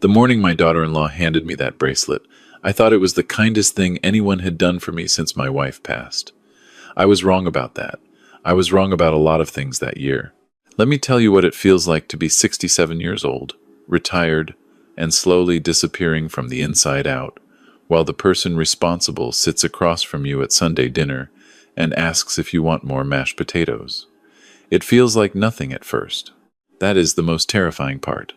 The morning my daughter-in-law handed me that bracelet, I thought it was the kindest thing anyone had done for me since my wife passed. I was wrong about that. I was wrong about a lot of things that year. Let me tell you what it feels like to be 67 years old, retired, and slowly disappearing from the inside out, while the person responsible sits across from you at Sunday dinner and asks if you want more mashed potatoes. It feels like nothing at first. That is the most terrifying part.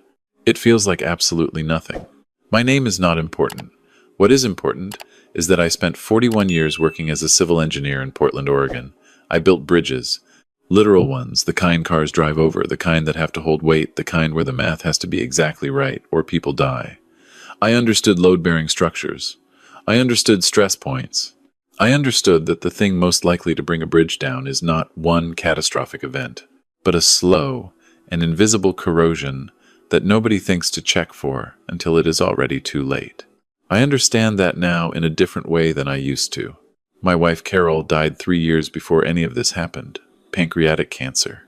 It feels like absolutely nothing. My name is not important. What is important is that I spent 41 years working as a civil engineer in Portland, Oregon. I built bridges, literal ones, the kind cars drive over, the kind that have to hold weight, the kind where the math has to be exactly right, or people die. I understood load-bearing structures. I understood stress points. I understood that the thing most likely to bring a bridge down is not one catastrophic event, but a slow and invisible corrosion that nobody thinks to check for until it is already too late. I understand that now in a different way than I used to. My wife Carol died 3 years before any of this happened. Pancreatic cancer.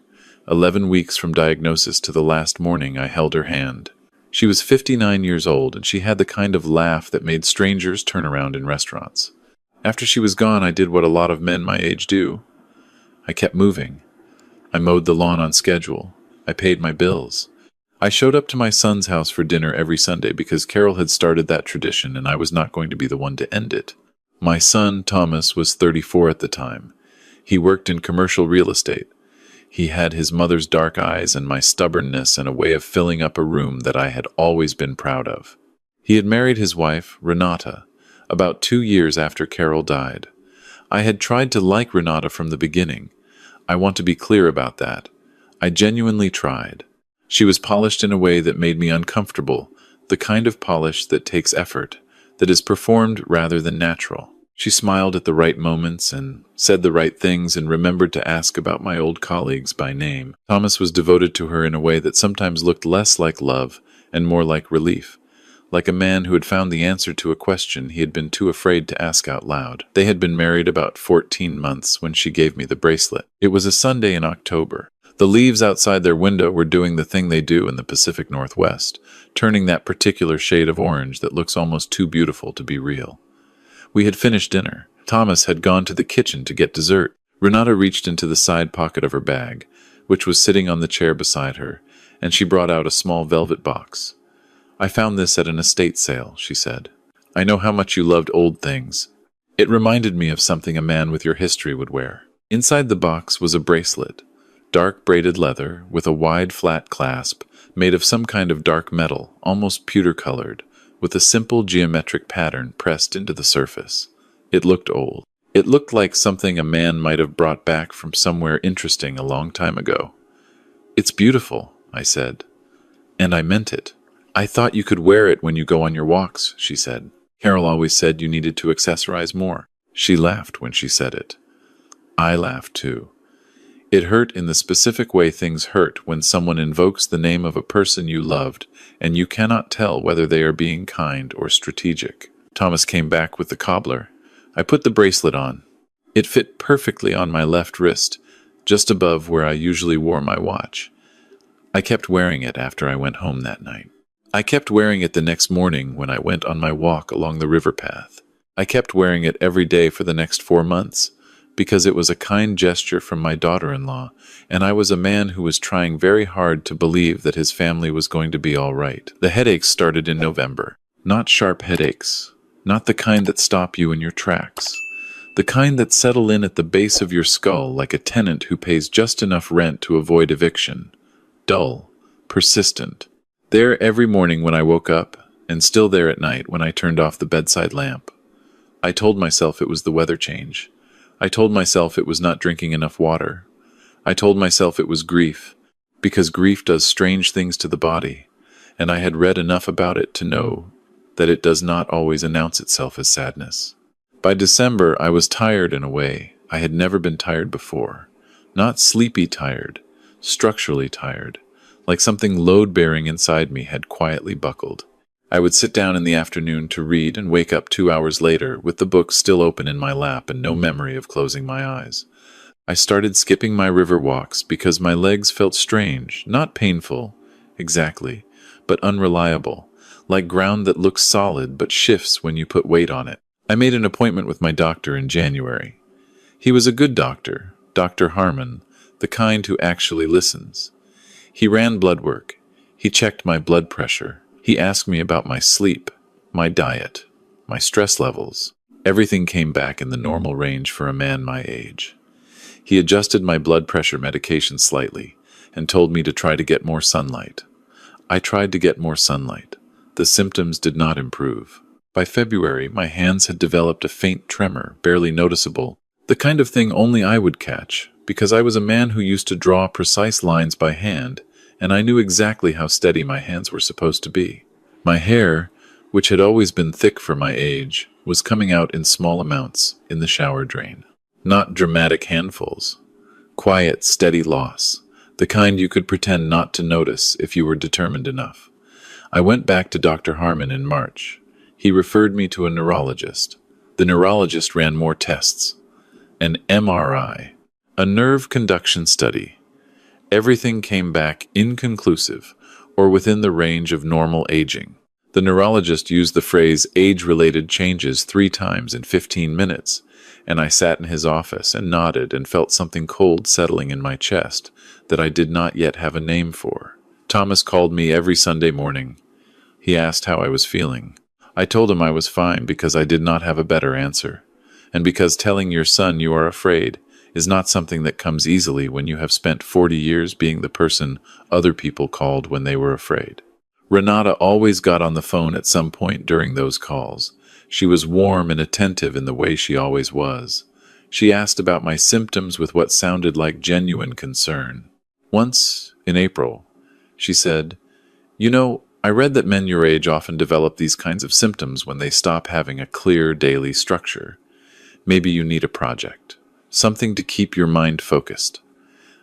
11 weeks from diagnosis to the last morning I held her hand. She was 59 years old, and she had the kind of laugh that made strangers turn around in restaurants. After she was gone, I did what a lot of men my age do. I kept moving. I mowed the lawn on schedule. I paid my bills. I showed up to my son's house for dinner every Sunday because Carol had started that tradition and I was not going to be the one to end it. My son, Thomas, was 34 at the time. He worked in commercial real estate. He had his mother's dark eyes and my stubbornness and a way of filling up a room that I had always been proud of. He had married his wife, Renata, about 2 years after Carol died. I had tried to like Renata from the beginning. I want to be clear about that. I genuinely tried. She was polished in a way that made me uncomfortable, the kind of polish that takes effort, that is performed rather than natural. She smiled at the right moments and said the right things and remembered to ask about my old colleagues by name. Thomas was devoted to her in a way that sometimes looked less like love and more like relief, like a man who had found the answer to a question he had been too afraid to ask out loud. They had been married about 14 months when she gave me the bracelet. It was a Sunday in October. The leaves outside their window were doing the thing they do in the Pacific Northwest, turning that particular shade of orange that looks almost too beautiful to be real. We had finished dinner. Thomas had gone to the kitchen to get dessert. Renata reached into the side pocket of her bag, which was sitting on the chair beside her, and she brought out a small velvet box. "I found this at an estate sale," she said. "I know how much you loved old things. It reminded me of something a man with your history would wear." Inside the box was a bracelet, dark braided leather with a wide flat clasp made of some kind of dark metal, almost pewter-colored, with a simple geometric pattern pressed into the surface. It looked old. It looked like something a man might have brought back from somewhere interesting a long time ago. "It's beautiful," I said. And I meant it. "I thought you could wear it when you go on your walks," she said. "Carol always said you needed to accessorize more." She laughed when she said it. I laughed too. It hurt in the specific way things hurt when someone invokes the name of a person you loved and you cannot tell whether they are being kind or strategic. Thomas came back with the cobbler. I put the bracelet on. It fit perfectly on my left wrist, just above where I usually wore my watch. I kept wearing it after I went home that night. I kept wearing it the next morning when I went on my walk along the river path. I kept wearing it every day for the next 4 months, because it was a kind gesture from my daughter-in-law, and I was a man who was trying very hard to believe that his family was going to be all right. The headaches started in November. Not sharp headaches. Not the kind that stop you in your tracks. The kind that settle in at the base of your skull like a tenant who pays just enough rent to avoid eviction. Dull. Persistent. There every morning when I woke up, and still there at night when I turned off the bedside lamp. I told myself it was the weather change. I told myself it was not drinking enough water. I told myself it was grief, because grief does strange things to the body, and I had read enough about it to know that it does not always announce itself as sadness. By December, I was tired in a way I had never been tired before. Not sleepy tired, structurally tired, like something load-bearing inside me had quietly buckled. I would sit down in the afternoon to read and wake up 2 hours later with the book still open in my lap and no memory of closing my eyes. I started skipping my river walks because my legs felt strange, not painful, exactly, but unreliable, like ground that looks solid but shifts when you put weight on it. I made an appointment with my doctor in January. He was a good doctor, Dr. Harmon, the kind who actually listens. He ran blood work. He checked my blood pressure. He asked me about my sleep, my diet, my stress levels. Everything came back in the normal range for a man my age. He adjusted my blood pressure medication slightly and told me to try to get more sunlight. I tried to get more sunlight. The symptoms did not improve. By February, my hands had developed a faint tremor, barely noticeable, the kind of thing only I would catch, because I was a man who used to draw precise lines by hand, and I knew exactly how steady my hands were supposed to be. My hair, which had always been thick for my age, was coming out in small amounts in the shower drain. Not dramatic handfuls. Quiet, steady loss, the kind you could pretend not to notice if you were determined enough. I went back to Dr. Harmon in March. He referred me to a neurologist. The neurologist ran more tests. An MRI, a nerve conduction study. Everything came back inconclusive, or within the range of normal aging. The neurologist used the phrase age-related changes 3 times in 15 minutes, and I sat in his office and nodded and felt something cold settling in my chest that I did not yet have a name for. Thomas called me every Sunday morning. He asked how I was feeling. I told him I was fine because I did not have a better answer, and because telling your son you are afraid is not something that comes easily when you have spent 40 years being the person other people called when they were afraid. Renata always got on the phone at some point during those calls. She was warm and attentive in the way she always was. She asked about my symptoms with what sounded like genuine concern. Once, in April, she said, "You know, I read that men your age often develop these kinds of symptoms when they stop having a clear daily structure. Maybe you need a project, something to keep your mind focused."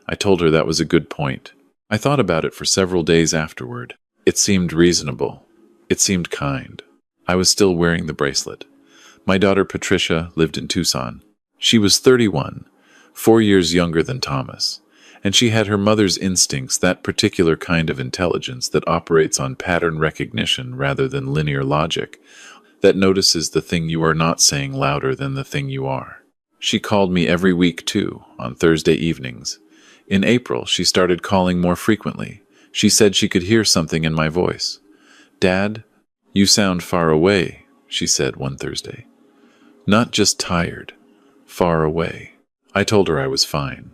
I told her that was a good point. I thought about it for several days afterward. It seemed reasonable. It seemed kind. I was still wearing the bracelet. My daughter Patricia lived in Tucson. She was 31, 4 years younger than Thomas, and she had her mother's instincts, that particular kind of intelligence that operates on pattern recognition rather than linear logic, that notices the thing you are not saying louder than the thing you are. She called me every week, too, on Thursday evenings. In April, she started calling more frequently. She said she could hear something in my voice. "Dad, you sound far away," she said one Thursday. Not just tired, far away. I told her I was fine.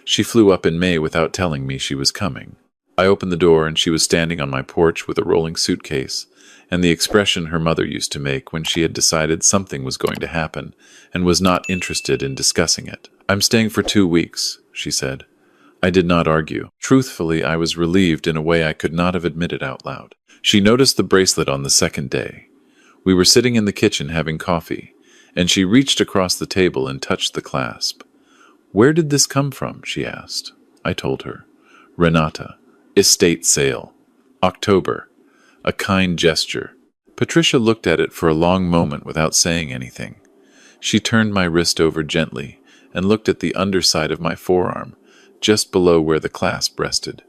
She flew up in May without telling me she was coming. I opened the door and she was standing on my porch with a rolling suitcase, and the expression her mother used to make when she had decided something was going to happen and was not interested in discussing it. "I'm staying for 2 weeks," she said. I did not argue. Truthfully, I was relieved in a way I could not have admitted out loud. She noticed the bracelet on the second day. We were sitting in the kitchen having coffee, and she reached across the table and touched the clasp. "Where did this come from?" she asked. I told her. "Renata. Estate sale. October. A kind gesture." Patricia looked at it for a long moment without saying anything. She turned my wrist over gently and looked at the underside of my forearm, just below where the clasp rested.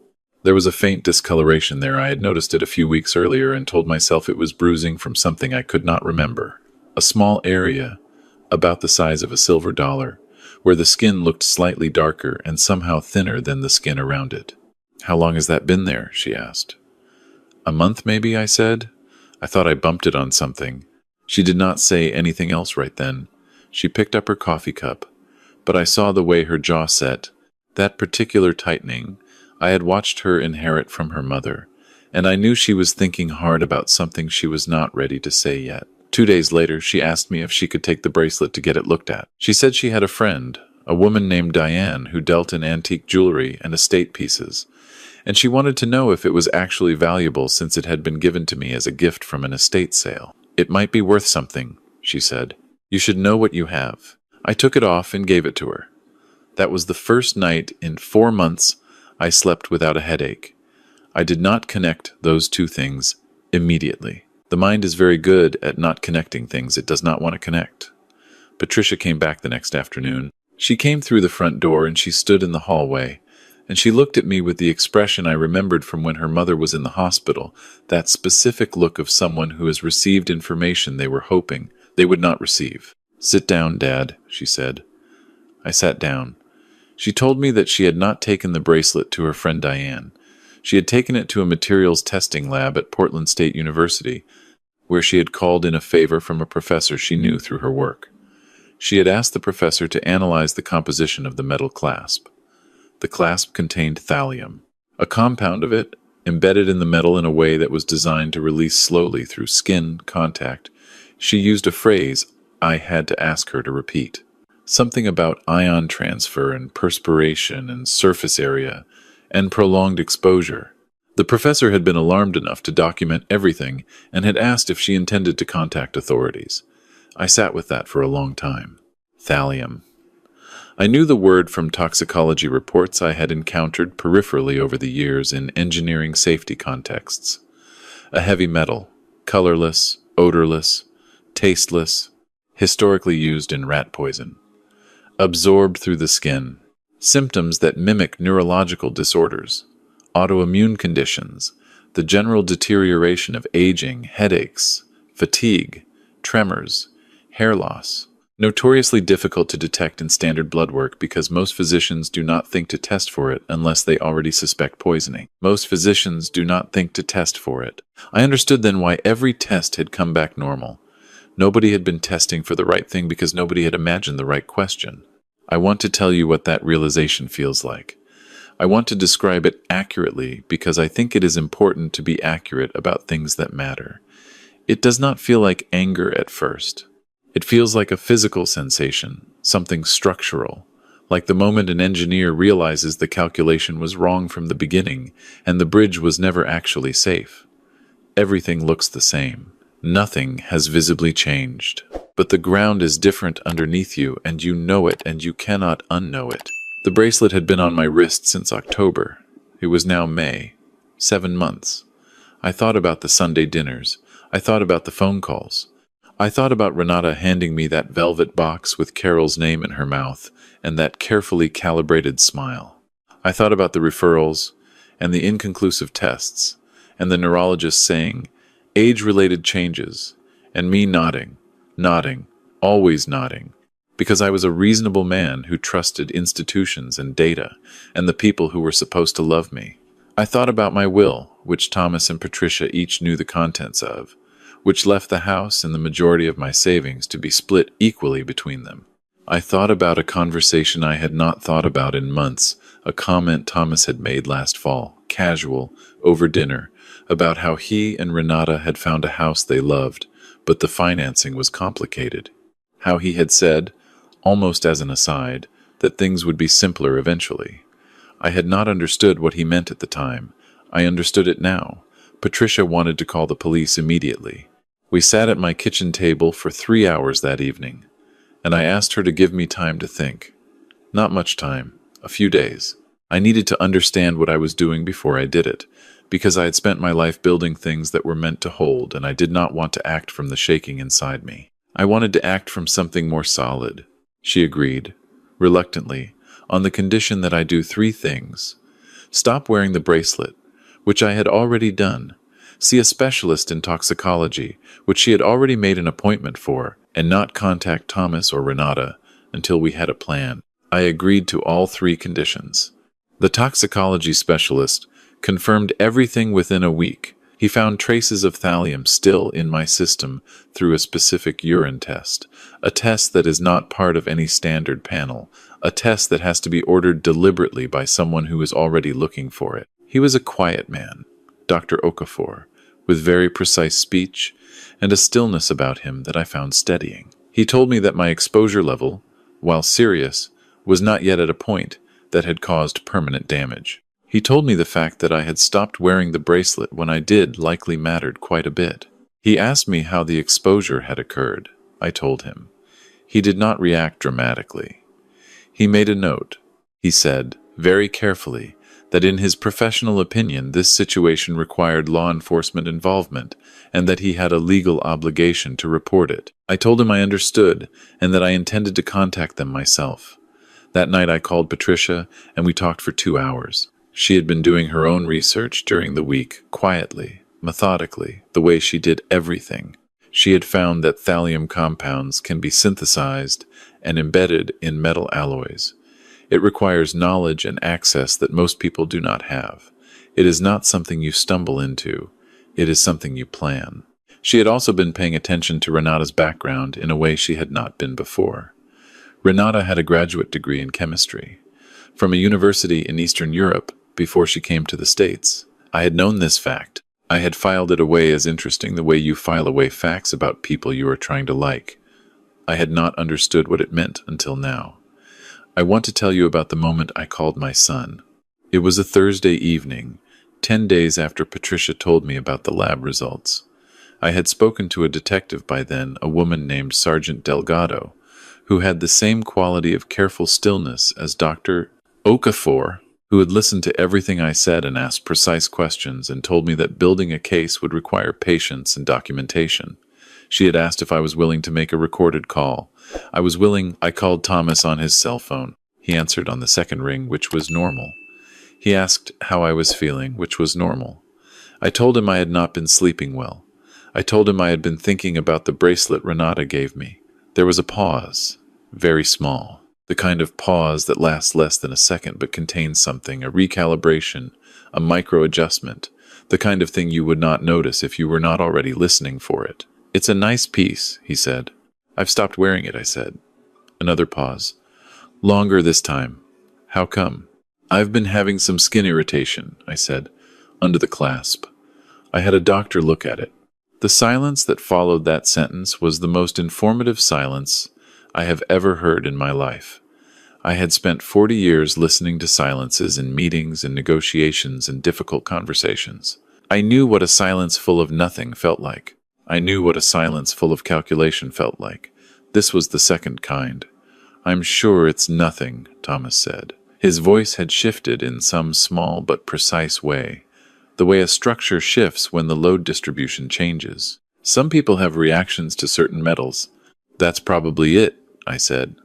There was a faint discoloration there. I had noticed it a few weeks earlier and told myself it was bruising from something I could not remember. A small area, about the size of a silver dollar, where the skin looked slightly darker and somehow thinner than the skin around it. "How long has that been there?" she asked. "A month, maybe," I said. I thought I bumped it on something. She did not say anything else right then. She picked up her coffee cup, but I saw the way her jaw set. That particular tightening, I had watched her inherit from her mother, and I knew she was thinking hard about something she was not ready to say yet. 2 days later, she asked me if she could take the bracelet to get it looked at. She said she had a friend, a woman named Diane, who dealt in antique jewelry and estate pieces, and she wanted to know if it was actually valuable since it had been given to me as a gift from an estate sale. "It might be worth something," she said. "You should know what you have." I took it off and gave it to her. That was the first night in 4 months I slept without a headache. I did not connect those two things immediately. The mind is very good at not connecting things it does not want to connect. Patricia came back the next afternoon. She came through the front door and she stood in the hallway, And she looked at me with the expression I remembered from when her mother was in the hospital, that specific look of someone who has received information they were hoping they would not receive. "Sit down, Dad," she said. I sat down. She told me that she had not taken the bracelet to her friend Diane. She had taken it to a materials testing lab at Portland State University, where she had called in a favor from a professor she knew through her work. She had asked the professor to analyze the composition of the metal clasp. The clasp contained thallium, a compound of it embedded in the metal in a way that was designed to release slowly through skin contact. She used a phrase I had to ask her to repeat. Something about ion transfer and perspiration and surface area and prolonged exposure. The professor had been alarmed enough to document everything and had asked if she intended to contact authorities. I sat with that for a long time. Thallium. I knew the word from toxicology reports I had encountered peripherally over the years in engineering safety contexts. A heavy metal, colorless, odorless, tasteless, historically used in rat poison. Absorbed through the skin. Symptoms that mimic neurological disorders, autoimmune conditions, the general deterioration of aging, headaches, fatigue, tremors, hair loss. Notoriously difficult to detect in standard blood work because most physicians do not think to test for it unless they already suspect poisoning. Most physicians do not think to test for it. I understood then why every test had come back normal. Nobody had been testing for the right thing because nobody had imagined the right question. I want to tell you what that realization feels like. I want to describe it accurately because I think it is important to be accurate about things that matter. It does not feel like anger at first. It feels like a physical sensation, something structural, like the moment an engineer realizes the calculation was wrong from the beginning and the bridge was never actually safe. Everything looks the same. Nothing has visibly changed. But the ground is different underneath you, and you know it, and you cannot unknow it. The bracelet had been on my wrist since October. It was now May. 7 months. I thought about the Sunday dinners. I thought about the phone calls. I thought about Renata handing me that velvet box with Carol's name in her mouth, and that carefully calibrated smile. I thought about the referrals, and the inconclusive tests, and the neurologist saying, age-related changes, and me nodding, always nodding, because I was a reasonable man who trusted institutions and data, and the people who were supposed to love me. I thought about my will, which Thomas and Patricia each knew the contents of, which left the house and the majority of my savings to be split equally between them. I thought about a conversation I had not thought about in months, a comment Thomas had made last fall, casual, over dinner, about how he and Renata had found a house they loved, but the financing was complicated. How he had said, almost as an aside, that things would be simpler eventually. I had not understood what he meant at the time. I understood it now. Patricia wanted to call the police immediately. We sat at my kitchen table for 3 hours that evening, and I asked her to give me time to think. Not much time, a few days. I needed to understand what I was doing before I did it, because I had spent my life building things that were meant to hold, and I did not want to act from the shaking inside me. I wanted to act from something more solid. She agreed, reluctantly, on the condition that I do 3 things. Stop wearing the bracelet, which I had already done. See a specialist in toxicology, which she had already made an appointment for, and not contact Thomas or Renata until we had a plan. I agreed to all 3 conditions. The toxicology specialist confirmed everything within a week. He found traces of thallium still in my system through a specific urine test, a test that is not part of any standard panel, a test that has to be ordered deliberately by someone who is already looking for it. He was a quiet man, Dr. Okafor, with very precise speech and a stillness about him that I found steadying. He told me that my exposure level, while serious, was not yet at a point that had caused permanent damage. He told me the fact that I had stopped wearing the bracelet when I did likely mattered quite a bit. He asked me how the exposure had occurred. I told him. He did not react dramatically. He made a note. He said, very carefully, that in his professional opinion this situation required law enforcement involvement, and that he had a legal obligation to report it. I told him I understood, and that I intended to contact them myself. That night I called Patricia, and we talked for 2 hours. She had been doing her own research during the week, quietly, methodically, the way she did everything. She had found that thallium compounds can be synthesized and embedded in metal alloys. It requires knowledge and access that most people do not have. It is not something you stumble into. It is something you plan. She had also been paying attention to Renata's background in a way she had not been before. Renata had a graduate degree in chemistry from a university in Eastern Europe before she came to the States. I had known this fact. I had filed it away as interesting the way you file away facts about people you are trying to like. I had not understood what it meant until now. I want to tell you about the moment I called my son. It was a Thursday evening, 10 days after Patricia told me about the lab results. I had spoken to a detective by then, a woman named Sergeant Delgado, who had the same quality of careful stillness as Dr. Okafor, who had listened to everything I said and asked precise questions and told me that building a case would require patience and documentation. She had asked if I was willing to make a recorded call. I was willing. I called Thomas on his cell phone. He answered on the second ring, which was normal. He asked how I was feeling, which was normal. I told him I had not been sleeping well. I told him I had been thinking about the bracelet Renata gave me. There was a pause, very small, the kind of pause that lasts less than a second but contains something, a recalibration, a micro-adjustment, the kind of thing you would not notice if you were not already listening for it. "It's a nice piece," he said. "I've stopped wearing it," I said. Another pause. "Longer this time. How come?" "I've been having some skin irritation," I said, under the clasp. I had a doctor look at it. The silence that followed that sentence was the most informative silence I have ever heard in my life. I had spent 40 years listening to silences in meetings and negotiations and difficult conversations. I knew what a silence full of nothing felt like. I knew what a silence full of calculation felt like. This was the second kind. "I'm sure it's nothing," Thomas said. His voice had shifted in some small but precise way, the way a structure shifts when the load distribution changes. "Some people have reactions to certain metals." "That's probably it," I said.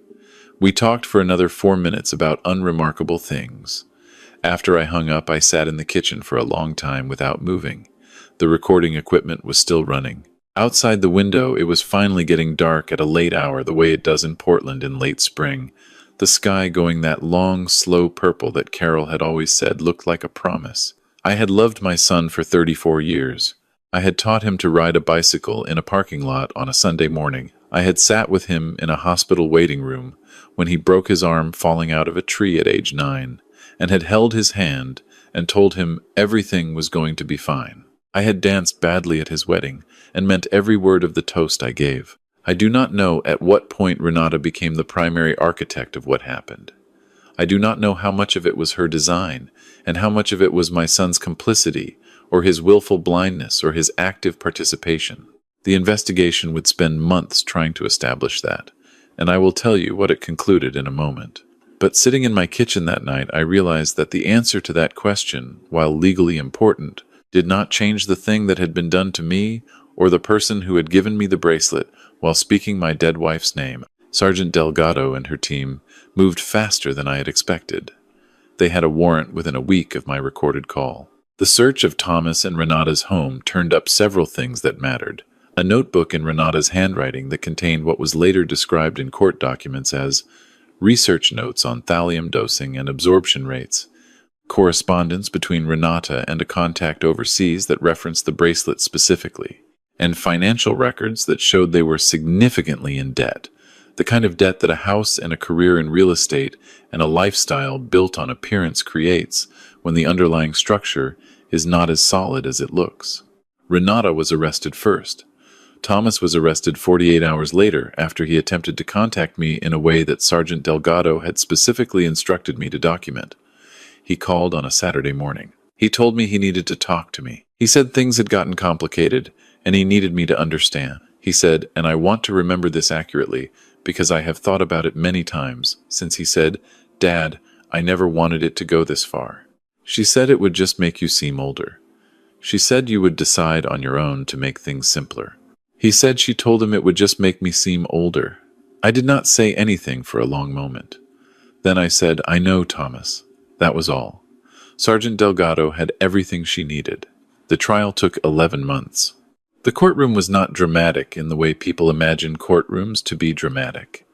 We talked for another 4 minutes about unremarkable things. After I hung up, I sat in the kitchen for a long time without moving. The recording equipment was still running. Outside the window, it was finally getting dark at a late hour the way it does in Portland in late spring, the sky going that long, slow purple that Carol had always said looked like a promise. I had loved my son for 34 years. I had taught him to ride a bicycle in a parking lot on a Sunday morning. I had sat with him in a hospital waiting room when he broke his arm falling out of a tree at age 9, and had held his hand and told him everything was going to be fine. I had danced badly at his wedding and meant every word of the toast I gave. I do not know at what point Renata became the primary architect of what happened. I do not know how much of it was her design and how much of it was my son's complicity or his willful blindness or his active participation. The investigation would spend months trying to establish that, and I will tell you what it concluded in a moment. But sitting in my kitchen that night, I realized that the answer to that question, while legally important, did not change the thing that had been done to me or the person who had given me the bracelet while speaking my dead wife's name. Sergeant Delgado and her team moved faster than I had expected. They had a warrant within a week of my recorded call. The search of Thomas and Renata's home turned up several things that mattered. A notebook in Renata's handwriting that contained what was later described in court documents as research notes on thallium dosing and absorption rates, correspondence between Renata and a contact overseas that referenced the bracelet specifically, and financial records that showed they were significantly in debt, the kind of debt that a house and a career in real estate and a lifestyle built on appearance creates when the underlying structure is not as solid as it looks. Renata was arrested first. Thomas was arrested 48 hours later after he attempted to contact me in a way that Sergeant Delgado had specifically instructed me to document. He called on a Saturday morning. He told me he needed to talk to me. He said things had gotten complicated, and he needed me to understand. He said, and I want to remember this accurately, because I have thought about it many times, since he said, "Dad, I never wanted it to go this far." She said it would just make you seem older. She said you would decide on your own to make things simpler. He said she told him it would just make me seem older. I did not say anything for a long moment. Then I said, "I know, Thomas." That was all. Sergeant Delgado had everything she needed. The trial took 11 months. The courtroom was not dramatic in the way people imagine courtrooms to be dramatic.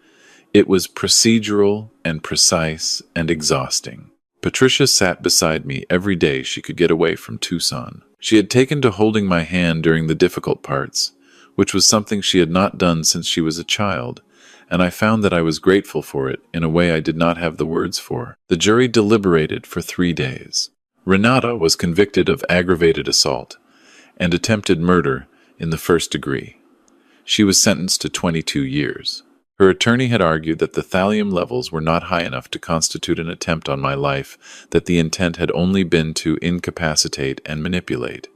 It was procedural and precise and exhausting. Patricia sat beside me every day she could get away from Tucson. She had taken to holding my hand during the difficult parts, which was something she had not done since she was a child, and I found that I was grateful for it in a way I did not have the words for. The jury deliberated for 3 days. Renata was convicted of aggravated assault and attempted murder in the first degree. She was sentenced to 22 years. Her attorney had argued that the thallium levels were not high enough to constitute an attempt on my life, that the intent had only been to incapacitate and manipulate.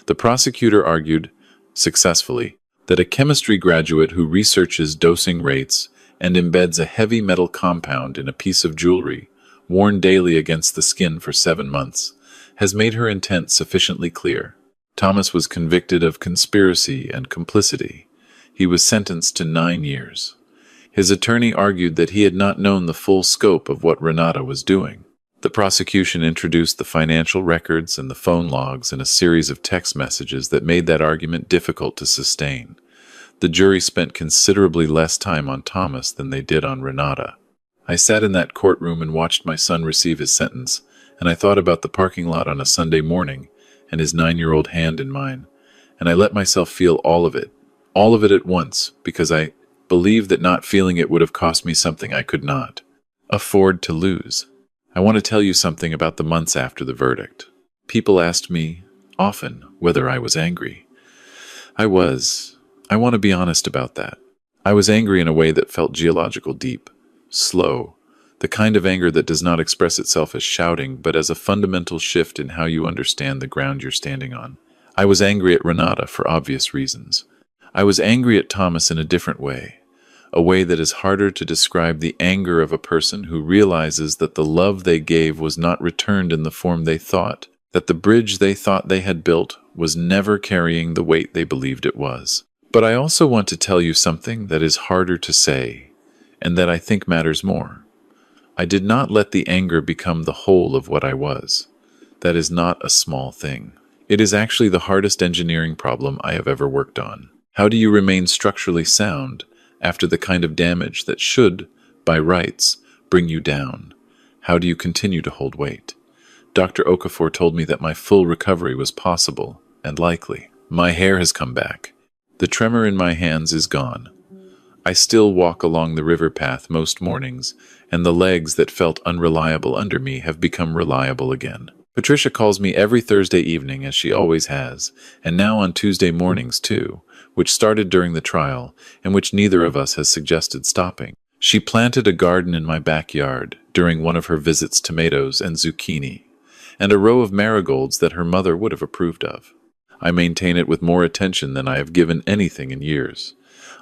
The prosecutor argued, successfully, that a chemistry graduate who researches dosing rates and embeds a heavy metal compound in a piece of jewelry, worn daily against the skin for 7 months, has made her intent sufficiently clear. Thomas was convicted of conspiracy and complicity. He was sentenced to 9 years. His attorney argued that he had not known the full scope of what Renata was doing. The prosecution introduced the financial records and the phone logs in a series of text messages that made that argument difficult to sustain. The jury spent considerably less time on Thomas than they did on Renata. I sat in that courtroom and watched my son receive his sentence, and I thought about the parking lot on a Sunday morning and his 9-year-old hand in mine, and I let myself feel all of it at once, because I believed that not feeling it would have cost me something I could not afford to lose. I want to tell you something about the months after the verdict. People asked me often whether I was angry. I want to be honest about that. I was angry in a way that felt geological deep, slow, the kind of anger that does not express itself as shouting, but as a fundamental shift in how you understand the ground you're standing on. I was angry at Renata for obvious reasons. I was angry at Thomas in a different way, a way that is harder to describe, the anger of a person who realizes that the love they gave was not returned in the form they thought, that the bridge they thought they had built was never carrying the weight they believed it was. But I also want to tell you something that is harder to say, and that I think matters more. I did not let the anger become the whole of what I was. That is not a small thing. It is actually the hardest engineering problem I have ever worked on. How do you remain structurally sound after the kind of damage that should, by rights, bring you down? How do you continue to hold weight? Dr. Okafor told me that my full recovery was possible and likely. My hair has come back. The tremor in my hands is gone. I still walk along the river path most mornings, and the legs that felt unreliable under me have become reliable again. Patricia calls me every Thursday evening, as she always has, and now on Tuesday mornings too, which started during the trial, and which neither of us has suggested stopping. She planted a garden in my backyard during one of her visits, tomatoes and zucchini, and a row of marigolds that her mother would have approved of. I maintain it with more attention than I have given anything in years.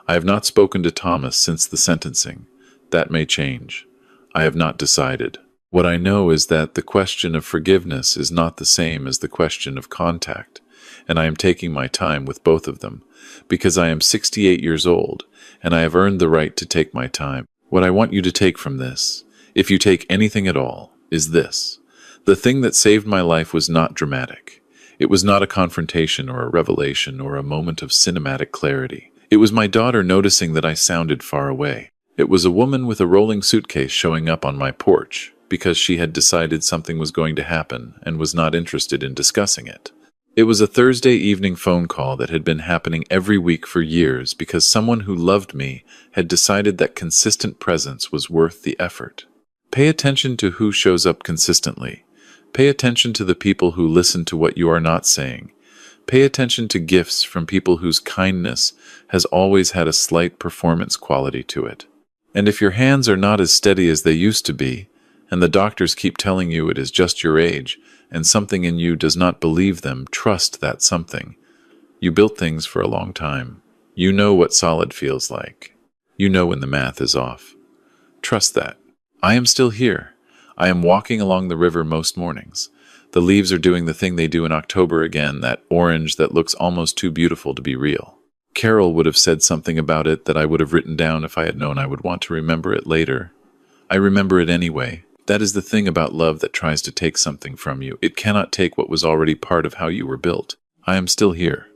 I have not spoken to Thomas since the sentencing. That may change. I have not decided. What I know is that the question of forgiveness is not the same as the question of contact, and I am taking my time with both of them, because I am 68 years old, and I have earned the right to take my time. What I want you to take from this, if you take anything at all, is this. The thing that saved my life was not dramatic. It was not a confrontation or a revelation or a moment of cinematic clarity. It was my daughter noticing that I sounded far away. It was a woman with a rolling suitcase showing up on my porch because she had decided something was going to happen and was not interested in discussing it. It was a Thursday evening phone call that had been happening every week for years because someone who loved me had decided that consistent presence was worth the effort. Pay attention to who shows up consistently. Pay attention to the people who listen to what you are not saying. Pay attention to gifts from people whose kindness has always had a slight performance quality to it. And if your hands are not as steady as they used to be, and the doctors keep telling you it is just your age, and something in you does not believe them, trust that something. You built things for a long time. You know what solid feels like. You know when the math is off. Trust that. I am still here. I am walking along the river most mornings. The leaves are doing the thing they do in October again, that orange that looks almost too beautiful to be real. Carol would have said something about it that I would have written down if I had known I would want to remember it later. I remember it anyway. That is the thing about love that tries to take something from you. It cannot take what was already part of how you were built. I am still here.